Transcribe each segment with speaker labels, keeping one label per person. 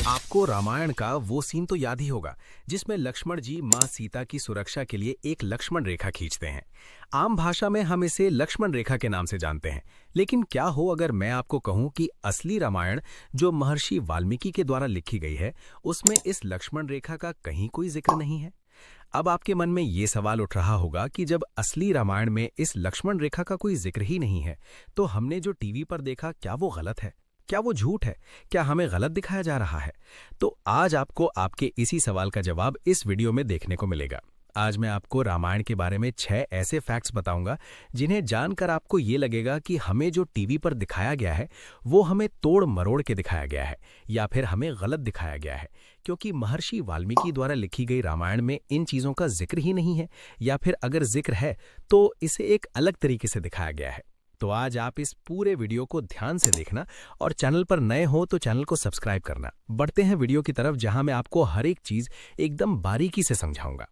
Speaker 1: आपको रामायण का वो सीन तो याद ही होगा जिसमें लक्ष्मण जी मां सीता की सुरक्षा के लिए एक लक्ष्मण रेखा खींचते हैं। आम भाषा में हम इसे लक्ष्मण रेखा के नाम से जानते हैं, लेकिन क्या हो अगर मैं आपको कहूं कि असली रामायण जो महर्षि वाल्मीकि के द्वारा लिखी गई है उसमें इस लक्ष्मण रेखा का कहीं कोई जिक्र नहीं है। अब आपके मन में ये सवाल उठ रहा होगा कि जब असली रामायण में इस लक्ष्मण रेखा का कोई जिक्र ही नहीं है तो हमने जो टीवी पर देखा क्या वो गलत है, क्या वो झूठ है, क्या हमें गलत दिखाया जा रहा है? तो आज आपको आपके इसी सवाल का जवाब इस वीडियो में देखने को मिलेगा। आज मैं आपको रामायण के बारे में 6 ऐसे फैक्ट्स बताऊंगा जिन्हें जानकर आपको ये लगेगा कि हमें जो टीवी पर दिखाया गया है वो हमें तोड़ मरोड़ के दिखाया गया है या फिर हमें गलत दिखाया गया है, क्योंकि महर्षि वाल्मीकि द्वारा लिखी गई रामायण में इन चीज़ों का जिक्र ही नहीं है, या फिर अगर जिक्र है तो इसे एक अलग तरीके से दिखाया गया है। तो आज आप इस पूरे वीडियो को ध्यान से देखना और चैनल पर नए हो तो चैनल को सब्सक्राइब करना। बढ़ते हैं वीडियो की तरफ जहां मैं आपको हर एक चीज एकदम बारीकी से समझाऊंगा।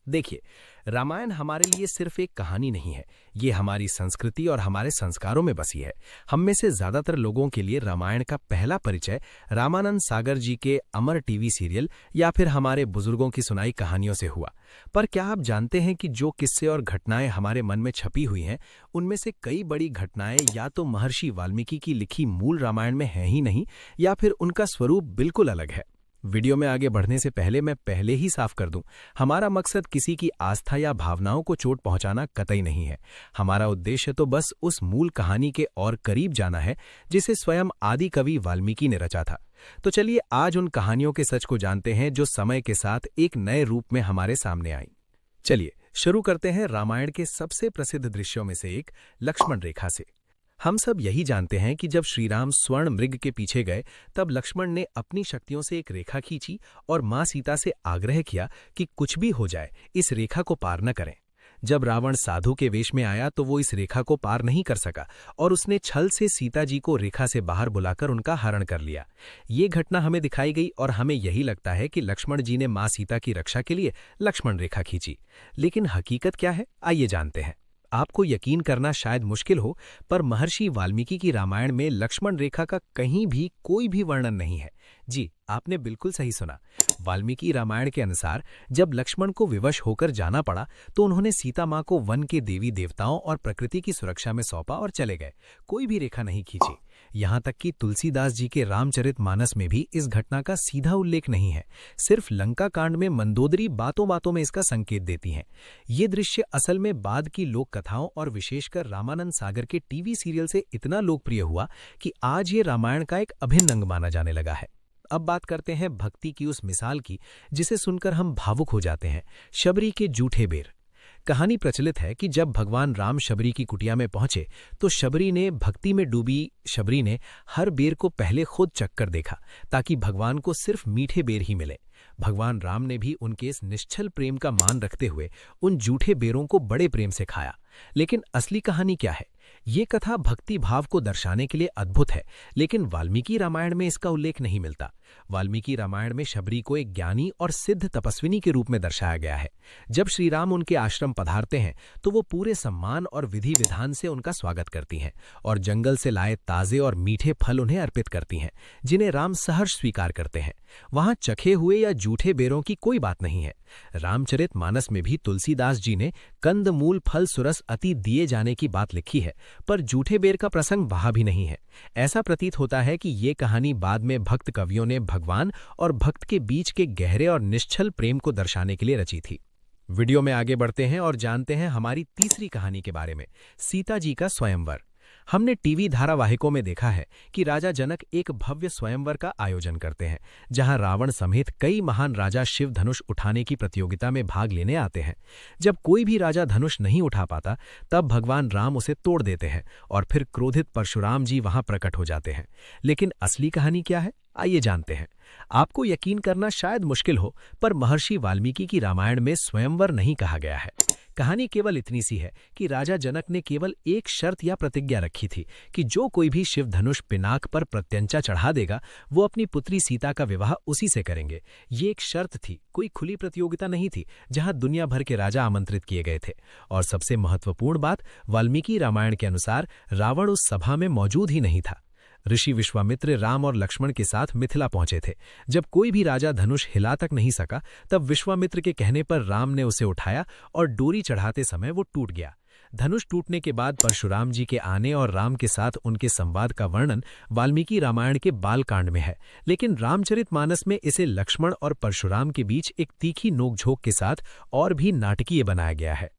Speaker 1: देखिए, रामायण हमारे लिए सिर्फ एक कहानी नहीं है, ये हमारी संस्कृति और हमारे संस्कारों में बसी है। हम में से ज्यादातर लोगों के लिए रामायण का पहला परिचय रामानंद सागर जी के अमर टीवी सीरियल या फिर हमारे बुजुर्गों की सुनाई कहानियों से हुआ। पर क्या आप जानते हैं कि जो किस्से और घटनाएं हमारे मन में छपी हुई हैं उनमें से कई बड़ी घटनाएं या तो महर्षि वाल्मीकि की लिखी मूल रामायण में हैं ही नहीं, या फिर उनका स्वरूप बिल्कुल अलग है। वीडियो में आगे बढ़ने से पहले मैं पहले ही साफ कर दूं, हमारा मकसद किसी की आस्था या भावनाओं को चोट पहुंचाना कतई नहीं है। हमारा उद्देश्य तो बस उस मूल कहानी के और करीब जाना है जिसे स्वयं आदि कवि वाल्मीकि ने रचा था। तो चलिए आज उन कहानियों के सच को जानते हैं जो समय के साथ एक नए रूप में हमारे सामने आई। चलिए शुरू करते हैं रामायण के सबसे प्रसिद्ध दृश्यों में से एक लक्ष्मण रेखा से। हम सब यही जानते हैं कि जब श्रीराम स्वर्ण मृग के पीछे गए तब लक्ष्मण ने अपनी शक्तियों से एक रेखा खींची और मां सीता से आग्रह किया कि कुछ भी हो जाए इस रेखा को पार न करें। जब रावण साधु के वेश में आया तो वो इस रेखा को पार नहीं कर सका और उसने छल से सीता जी को रेखा से बाहर बुलाकर उनका हरण कर लिया। ये घटना हमें दिखाई गई और हमें यही लगता है कि लक्ष्मण जी ने मां सीता की रक्षा के लिए लक्ष्मण रेखा खींची। लेकिन हकीकत क्या है, आइए जानते हैं। आपको यकीन करना शायद मुश्किल हो, पर महर्षि वाल्मीकि की रामायण में लक्ष्मण रेखा का कहीं भी कोई भी वर्णन नहीं है। जी, आपने बिल्कुल सही सुना। वाल्मीकि रामायण के अनुसार जब लक्ष्मण को विवश होकर जाना पड़ा तो उन्होंने सीता मां को वन के देवी देवताओं और प्रकृति की सुरक्षा में सौंपा और चले गए। कोई भी रेखा नहीं खींची। यहाँ तक कि तुलसीदास जी के रामचरितमानस में भी इस घटना का सीधा उल्लेख नहीं है। सिर्फ लंका कांड में मंदोदरी बातों बातों में इसका संकेत देती हैं। ये दृश्य असल में बाद की लोक कथाओं और विशेषकर रामानंद सागर के टीवी सीरियल से इतना लोकप्रिय हुआ कि आज ये रामायण का एक अभिन्न अंग माना जाने लगा है। अब बात करते हैं भक्ति की उस मिसाल की जिसे सुनकर हम भावुक हो जाते हैं, शबरी के जूठे बेर। कहानी प्रचलित है कि जब भगवान राम शबरी की कुटिया में पहुंचे तो भक्ति में डूबी शबरी ने हर बेर को पहले खुद चखकर देखा ताकि भगवान को सिर्फ मीठे बेर ही मिले। भगवान राम ने भी उनके इस निश्चल प्रेम का मान रखते हुए उन जूठे बेरों को बड़े प्रेम से खाया। लेकिन असली कहानी क्या है? ये कथा भक्ति भाव को दर्शाने के लिए अद्भुत है, लेकिन वाल्मीकि रामायण में इसका उल्लेख नहीं मिलता। वाल्मीकि रामायण में शबरी को एक ज्ञानी और सिद्ध तपस्विनी के रूप में दर्शाया गया है। जब श्रीराम उनके आश्रम पधारते हैं तो वो पूरे सम्मान और विधि विधान से उनका स्वागत करती हैं और जंगल से लाए ताजे और मीठे फल उन्हें अर्पित करती हैं, जिन्हें राम सहर्ष स्वीकार करते हैं। वहां चखे हुए या जूठे बेरों की कोई बात नहीं है। रामचरितमानस में भी तुलसीदास जी ने कंद मूल फल सुरस अति दिए जाने की बात लिखी है, पर जूठे बेर का प्रसंग वहां भी नहीं है। ऐसा प्रतीत होता है कि ये कहानी बाद में भक्त कवियों ने भगवान और भक्त के बीच के गहरे और निश्चल प्रेम को दर्शाने के लिए रची थी। वीडियो में आगे बढ़ते हैं और जानते हैं हमारी तीसरी कहानी के बारे में, सीता जी का स्वयंवर। हमने टीवी धारावाहिकों में देखा है कि राजा जनक एक भव्य स्वयंवर का आयोजन करते हैं जहां रावण समेत कई महान राजा शिव धनुष उठाने की प्रतियोगिता में भाग लेने आते हैं। जब कोई भी राजा धनुष नहीं उठा पाता तब भगवान राम उसे तोड़ देते हैं और फिर क्रोधित परशुराम जी वहां प्रकट हो जाते हैं। लेकिन असली कहानी क्या है, आइए जानते हैं। आपको यकीन करना शायद मुश्किल हो, पर महर्षि वाल्मीकि की रामायण में स्वयंवर नहीं कहा गया है। कहानी केवल इतनी सी है कि राजा जनक ने केवल एक शर्त या प्रतिज्ञा रखी थी कि जो कोई भी शिव धनुष पिनाक पर प्रत्यंचा चढ़ा देगा वो अपनी पुत्री सीता का विवाह उसी से करेंगे। ये एक शर्त थी, कोई खुली प्रतियोगिता नहीं थी जहां दुनिया भर के राजा आमंत्रित किए गए थे। और सबसे महत्वपूर्ण बात, वाल्मीकि रामायण के अनुसार रावण उस सभा में मौजूद ही नहीं था। ऋषि विश्वामित्र राम और लक्ष्मण के साथ मिथिला पहुंचे थे। जब कोई भी राजा धनुष हिला तक नहीं सका, तब विश्वामित्र के कहने पर राम ने उसे उठाया और डोरी चढ़ाते समय वो टूट गया। धनुष टूटने के बाद परशुराम जी के आने और राम के साथ उनके संवाद का वर्णन वाल्मीकि रामायण के बालकांड में है, लेकिन रामचरितमानस में इसे लक्ष्मण और परशुराम के बीच एक तीखी नोकझोंक के साथ और भी नाटकीय बनाया गया है।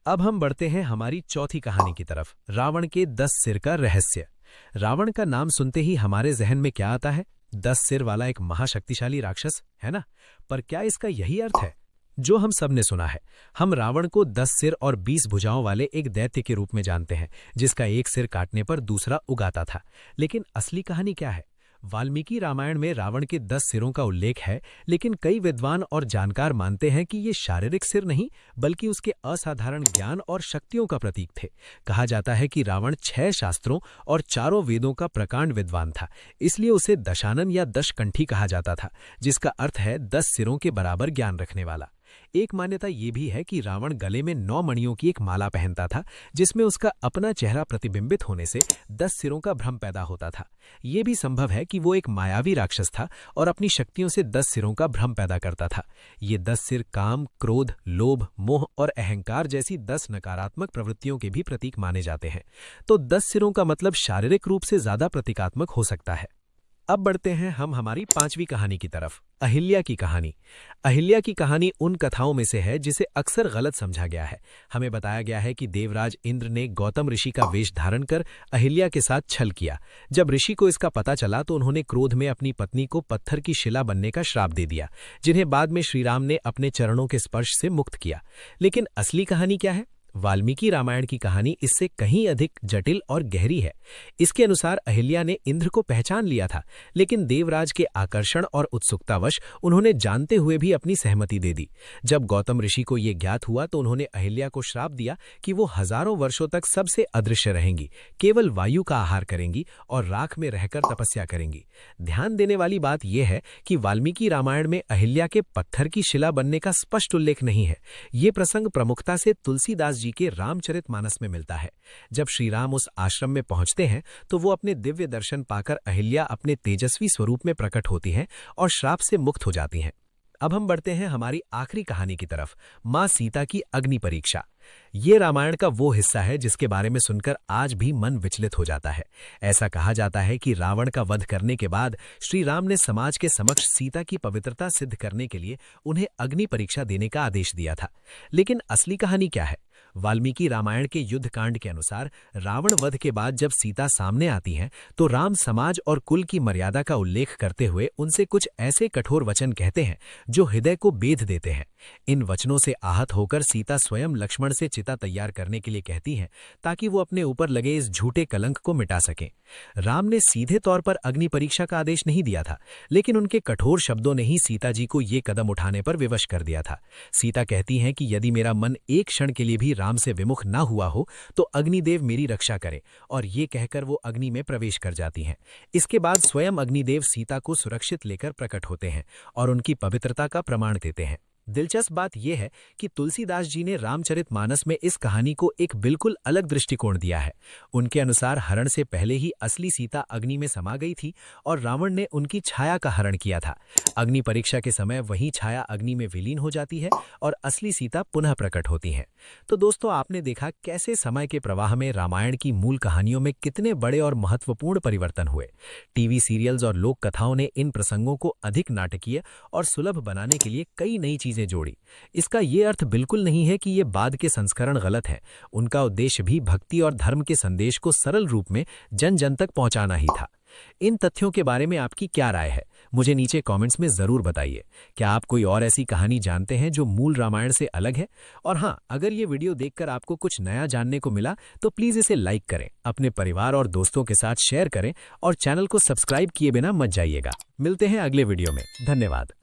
Speaker 1: अब हम बढ़ते हैं हमारी चौथी कहानी की तरफ, रावण के 10 सिर का रहस्य। रावण का नाम सुनते ही हमारे जहन में क्या आता है? 10 सिर वाला एक महाशक्तिशाली राक्षस, है ना? पर क्या इसका यही अर्थ है जो हम सब ने सुना है? हम रावण को 10 सिर और 20 भुजाओं वाले एक दैत्य के रूप में जानते हैं, जिसका एक सिर काटने पर दूसरा उगाता था। लेकिन असली कहानी क्या है? वाल्मीकि रामायण में रावण के 10 सिरों का उल्लेख है, लेकिन कई विद्वान और जानकार मानते हैं कि ये शारीरिक सिर नहीं, बल्कि उसके असाधारण ज्ञान और शक्तियों का प्रतीक थे। कहा जाता है कि रावण 6 शास्त्रों और 4 वेदों का प्रकांड विद्वान था, इसलिए उसे दशानन या दशकंठी कहा जाता था, जिसका अर्थ है 10 सिरों के बराबर ज्ञान रखने वाला। एक मान्यता ये भी है कि रावण गले में 9 मणियों की एक माला पहनता था, जिसमें उसका अपना चेहरा प्रतिबिंबित होने से 10 सिरों का भ्रम पैदा होता था। ये भी संभव है कि वो एक मायावी राक्षस था और अपनी शक्तियों से 10 सिरों का भ्रम पैदा करता था। ये 10 सिर काम, क्रोध, लोभ, मोह और अहंकार जैसी 10 नकारात्मक प्रवृत्तियों के भी प्रतीक माने जाते हैं। तो 10 सिरों का मतलब शारीरिक रूप से ज्यादा प्रतीकात्मक हो सकता है। अब बढ़ते हैं हम हमारी 5वीं कहानी की तरफ, अहिल्या की कहानी। अहिल्या की कहानी उन कथाओं में से है जिसे अक्सर गलत समझा गया है। हमें बताया गया है कि देवराज इंद्र ने गौतम ऋषि का वेश धारण कर अहिल्या के साथ छल किया। जब ऋषि को इसका पता चला तो उन्होंने क्रोध में अपनी पत्नी को पत्थर की शिला बनने का श्राप दे दिया, जिन्हें बाद में श्रीराम ने अपने चरणों के स्पर्श से मुक्त किया। लेकिन असली कहानी क्या है? वाल्मीकि रामायण की कहानी इससे कहीं अधिक जटिल और गहरी है। इसके अनुसार अहिल्या ने इंद्र को पहचान लिया था, लेकिन देवराज के आकर्षण और उत्सुकतावश उन्होंने जानते हुए भी अपनी सहमति दे दी। जब गौतम ऋषि को यह ज्ञात हुआ तो उन्होंने अहिल्या को श्राप दिया कि वो हजारों वर्षों तक सबसे अदृश्य रहेंगी, केवल वायु का आहार करेंगी और राख में रहकर तपस्या करेंगी। ध्यान देने वाली बात यह है कि वाल्मीकि रामायण में अहिल्या के पत्थर की शिला बनने का स्पष्ट उल्लेख नहीं है। ये प्रसंग प्रमुखता से तुलसीदास जी के रामचरितमानस में मिलता है। जब श्री राम उस आश्रम में पहुंचते हैं तो वो अपने दिव्य दर्शन पाकर अहिल्या अपने तेजस्वी स्वरूप में प्रकट होती हैं और श्राप से मुक्त हो जाती हैं। अब हम बढ़ते हैं हमारी आखिरी कहानी की तरफ, मां सीता की अग्नि परीक्षा। ये रामायण का वो हिस्सा है जिसके बारे में सुनकर आज भी मन विचलित हो जाता है। ऐसा कहा जाता है कि रावण का वध करने के बाद श्री राम ने समाज के समक्ष सीता की पवित्रता सिद्ध करने के लिए उन्हें अग्नि परीक्षा देने का आदेश दिया था। लेकिन असली कहानी क्या है? वाल्मीकि रामायण के युद्ध कांड के अनुसार रावण वध के बाद जब सीता सामने आती हैं तो राम समाज और कुल की मर्यादा का उल्लेख करते हुए उनसे कुछ ऐसे कठोर वचन कहते हैं जो हृदय को बेध देते हैं। इन वचनों से आहत होकर सीता स्वयं लक्ष्मण से चिता तैयार करने के लिए कहती हैं, ताकि वो अपने ऊपर लगे इस झूठे कलंक को मिटा सकें। राम ने सीधे तौर पर अग्नि परीक्षा का आदेश नहीं दिया था, लेकिन उनके कठोर शब्दों ने ही सीता जी को ये कदम उठाने पर विवश कर दिया था। सीता कहती हैं कि यदि मेरा मन एक क्षण के लिए भी राम से विमुख ना हुआ हो तो अग्निदेव मेरी रक्षा करे, और ये कहकर वो अग्नि में प्रवेश कर जाती हैं। इसके बाद स्वयं अग्निदेव सीता को सुरक्षित लेकर प्रकट होते हैं और उनकी पवित्रता का प्रमाण देते हैं। दिलचस्प बात यह है कि तुलसीदास जी ने रामचरितमानस में इस कहानी को एक बिल्कुल अलग दृष्टिकोण दिया है। उनके अनुसार हरण से पहले ही असली सीता अग्नि में समा गई थी और रावण ने उनकी छाया का हरण किया था। अग्नि परीक्षा के समय वही छाया अग्नि में विलीन हो जाती है और असली सीता पुनः प्रकट होती हैं। तो दोस्तों, आपने देखा कैसे समय के प्रवाह में रामायण की मूल कहानियों में कितने बड़े और महत्वपूर्ण परिवर्तन हुए। टीवी सीरियल्स और लोक कथाओं ने इन प्रसंगों को अधिक नाटकीय और सुलभ बनाने के लिए कई नई चीजें जोड़ी। इसका ये अर्थ बिल्कुल नहीं है कि ये बाद के संस्करण गलत हैं। उनका उद्देश्य भी भक्ति और धर्म के संदेश को सरल रूप में जन जन तक पहुंचाना ही था। इन तथ्यों के बारे में आपकी क्या राय है? मुझे नीचे कमेंट्स में जरूर बताइए। क्या आप कोई और ऐसी कहानी जानते हैं जो मूल रामायण से अलग है? और हाँ, अगर ये वीडियो देखकर आपको कुछ नया जानने को मिला तो प्लीज इसे लाइक करें, अपने परिवार और दोस्तों के साथ शेयर करें और चैनल को सब्सक्राइब किए बिना मत जाइएगा। मिलते हैं अगले वीडियो में। धन्यवाद।